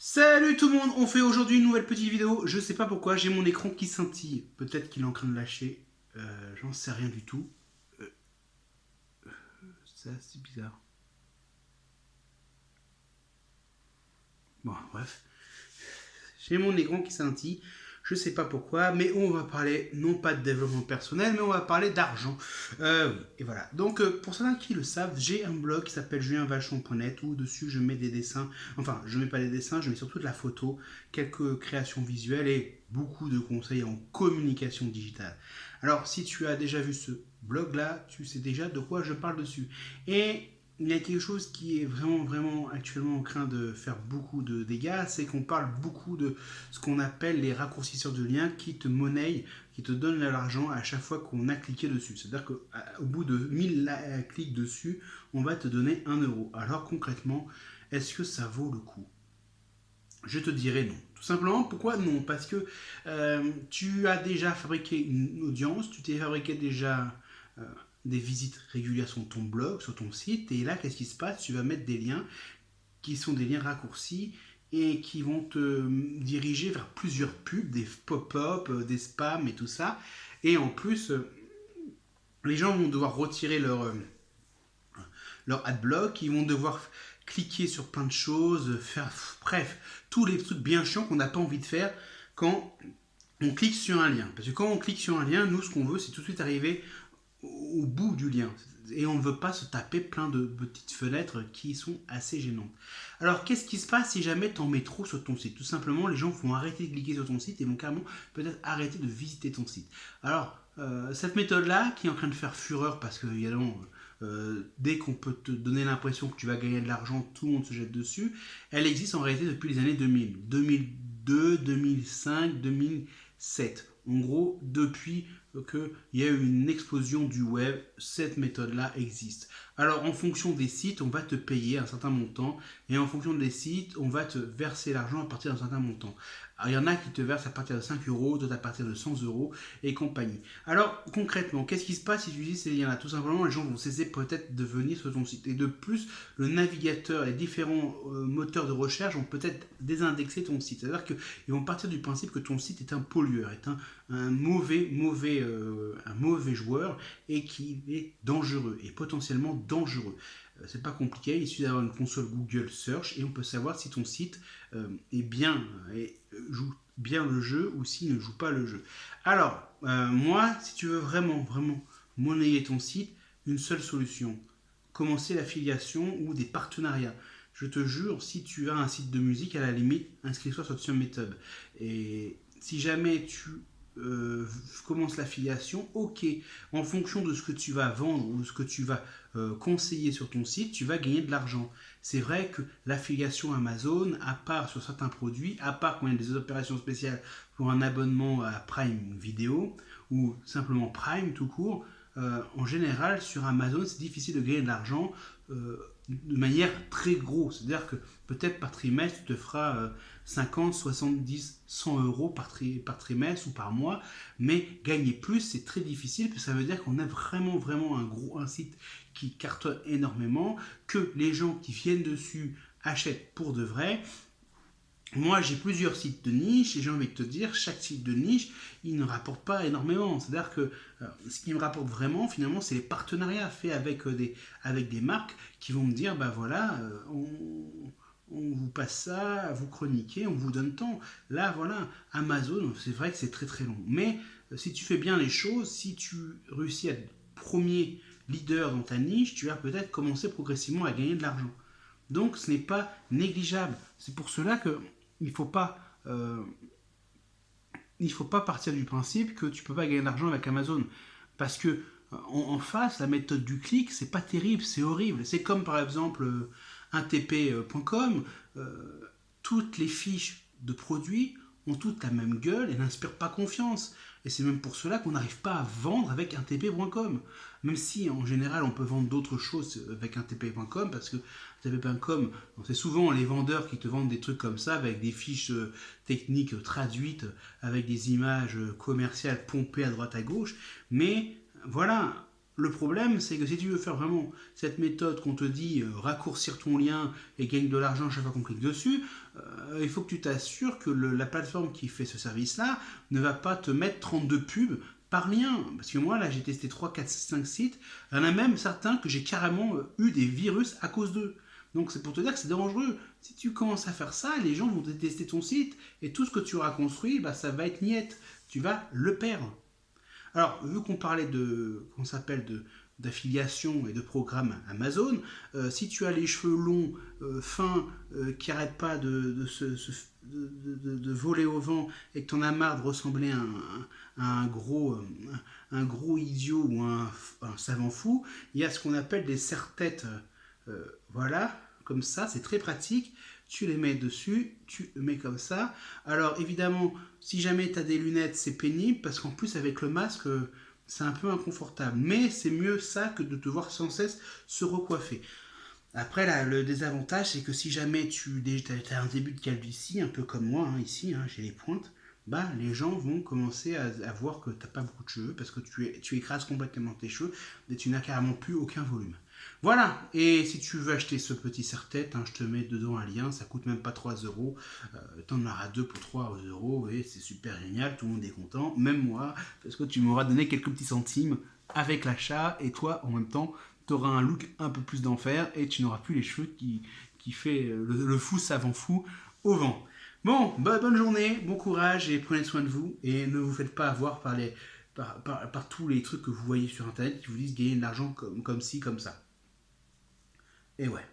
Salut tout le monde, on fait aujourd'hui une nouvelle petite vidéo. Je sais pas pourquoi, j'ai mon écran qui scintille. Peut-être qu'il est en train de lâcher. J'en sais rien du tout. Euh, Ça, c'est bizarre. Bon, bref. J'ai mon écran qui scintille. Je sais pas pourquoi, mais on va parler non pas de développement personnel, mais on va parler d'argent. Oui, et voilà. Donc, pour certains qui le savent, j'ai un blog qui s'appelle julienvachon.net où dessus je mets des dessins. Enfin, je mets pas des dessins, je mets surtout de la photo, quelques créations visuelles et beaucoup de conseils en communication digitale. Alors, si tu as déjà vu ce blog-là, tu sais déjà de quoi je parle dessus. Et il y a quelque chose qui est vraiment actuellement en train de faire beaucoup de dégâts, c'est qu'on parle beaucoup de ce qu'on appelle les raccourcisseurs de liens qui te monnaient, qui te donnent de l'argent à chaque fois qu'on a cliqué dessus. C'est-à-dire qu'au bout de 1000 clics dessus, on va te donner 1 euro. Alors concrètement, est-ce que ça vaut le coup? Je te dirais non. Tout simplement, pourquoi non? Parce que tu as déjà fabriqué une audience, tu t'es fabriqué déjà euh, des visites régulières sur ton blog, sur ton site, et là, qu'est-ce qui se passe? Tu vas mettre des liens qui sont des liens raccourcis et qui vont te diriger vers plusieurs pubs, des pop-up, des spams et tout ça. Et en plus, les gens vont devoir retirer leur adblock, ils vont devoir cliquer sur plein de choses, faire, bref, tous les trucs bien chiants qu'on n'a pas envie de faire quand on clique sur un lien. Parce que quand on clique sur un lien, nous, ce qu'on veut, c'est tout de suite arriver au bout du lien. Et on ne veut pas se taper plein de petites fenêtres qui sont assez gênantes. Alors, qu'est-ce qui se passe si jamais tu en mets trop sur ton site? Tout simplement, les gens vont arrêter de cliquer sur ton site et vont carrément peut-être arrêter de visiter ton site. Alors, cette méthode-là, qui est en train de faire fureur parce que évidemment, dès qu'on peut te donner l'impression que tu vas gagner de l'argent, tout le monde se jette dessus, elle existe en réalité depuis les années 2000. 2002, 2005, 2007. En gros, depuis qu'il y a eu une explosion du web, cette méthode-là existe. Alors, en fonction des sites, on va te payer un certain montant, et en fonction des sites, on va te verser l'argent à partir d'un certain montant. Alors, il y en a qui te versent à partir de 5 euros, d'autres à partir de 100 euros, et compagnie. Alors, concrètement, qu'est-ce qui se passe si tu utilises ces liens-là? Tout simplement, les gens vont cesser peut-être de venir sur ton site. Et de plus, le navigateur, les différents moteurs de recherche vont peut-être désindexer ton site. C'est-à-dire qu'ils vont partir du principe que ton site est un pollueur, est un mauvais joueur et qui est dangereux et potentiellement dangereux. C'est pas compliqué, il suffit d'avoir une console Google Search et on peut savoir si ton site est bien et joue bien le jeu ou s'il ne joue pas le jeu. Alors, moi, si tu veux vraiment monnayer ton site, une seule solution, commencer l'affiliation ou des partenariats. Je te jure, si tu as un site de musique, à la limite, inscris-toi sur SubMeetup. Et si jamais tu commences l'affiliation, ok, en fonction de ce que tu vas vendre ou de ce que tu vas conseiller sur ton site, tu vas gagner de l'argent. C'est vrai que l'affiliation Amazon, à part sur certains produits, à part quand il y a des opérations spéciales pour un abonnement à Prime Vidéo ou simplement Prime tout court, en général sur Amazon c'est difficile de gagner de l'argent de manière très grosse. C'est-à-dire que peut-être par trimestre tu te feras 50, 70, 100 euros par trimestre ou par mois, mais gagner plus c'est très difficile, parce que ça veut dire qu'on a vraiment un site qui cartonne énormément, que les gens qui viennent dessus achètent pour de vrai. Moi, j'ai plusieurs sites de niche et j'ai envie de te dire, chaque site de niche, il ne rapporte pas énormément. C'est-à-dire que ce qui me rapporte vraiment, finalement, c'est les partenariats faits avec des marques qui vont me dire, bah voilà, on vous passe ça, vous chroniquez, on vous donne tant. Là, voilà, Amazon, c'est vrai que c'est très long. Mais si tu fais bien les choses, si tu réussis à être premier leader dans ta niche, tu vas peut-être commencer progressivement à gagner de l'argent. Donc ce n'est pas négligeable. C'est pour cela que il ne faut pas partir du principe que tu ne peux pas gagner d'argent avec Amazon. Parce que en face, la méthode du clic, c'est pas terrible, c'est horrible. C'est comme par exemple intp.com, toutes les fiches de produits ont toutes la même gueule et n'inspirent pas confiance. Et c'est même pour cela qu'on n'arrive pas à vendre avec intp.com. Même si en général on peut vendre d'autres choses avec intp.com, parce que intp.com, c'est souvent les vendeurs qui te vendent des trucs comme ça avec des fiches techniques traduites, avec des images commerciales pompées à droite à gauche. Mais voilà, Le problème, c'est que si tu veux faire vraiment cette méthode qu'on te dit, raccourcir ton lien et gagner de l'argent chaque fois qu'on clique dessus, il faut que tu t'assures que la plateforme qui fait ce service-là ne va pas te mettre 32 pubs par lien. Parce que moi, là, j'ai testé 3, 4, 5 sites. Il y en a même certains que j'ai carrément eu des virus à cause d'eux. Donc c'est pour te dire que c'est dangereux. Si tu commences à faire ça, les gens vont détester ton site et tout ce que tu auras construit, bah, ça va être niette. Tu vas le perdre. Alors, vu qu'on parlait qu'on s'appelle d'affiliation et de programme Amazon, si tu as les cheveux longs, fins, qui n'arrêtent pas de voler au vent et que tu en as marre de ressembler un gros idiot ou un savant fou, il y a ce qu'on appelle des serre-têtes. Voilà, comme ça, c'est très pratique. Tu les mets dessus, tu les mets comme ça. Alors évidemment, si jamais tu as des lunettes, c'est pénible parce qu'en plus avec le masque, c'est un peu inconfortable. Mais c'est mieux ça que de te voir sans cesse se recoiffer. Après, là, le désavantage, c'est que si jamais tu as un début de calvitie, un peu comme moi, hein, ici, hein, j'ai les pointes, bah, les gens vont commencer à voir que tu n'as pas beaucoup de cheveux parce que tu écrases complètement tes cheveux et tu n'as carrément plus aucun volume. Voilà, et si tu veux acheter ce petit serre-tête, hein, je te mets dedans un lien, ça coûte même pas 3 euros, t'en auras deux pour 3 euros, et c'est super génial, tout le monde est content, même moi, parce que tu m'auras donné quelques petits centimes avec l'achat, et toi, en même temps, tu auras un look un peu plus d'enfer, et tu n'auras plus les cheveux qui fait le fou savant fou au vent. Bon, bonne journée, bon courage, et prenez soin de vous, et ne vous faites pas avoir par tous les trucs que vous voyez sur internet qui vous disent gagner de l'argent comme ci, comme ça. Et ouais.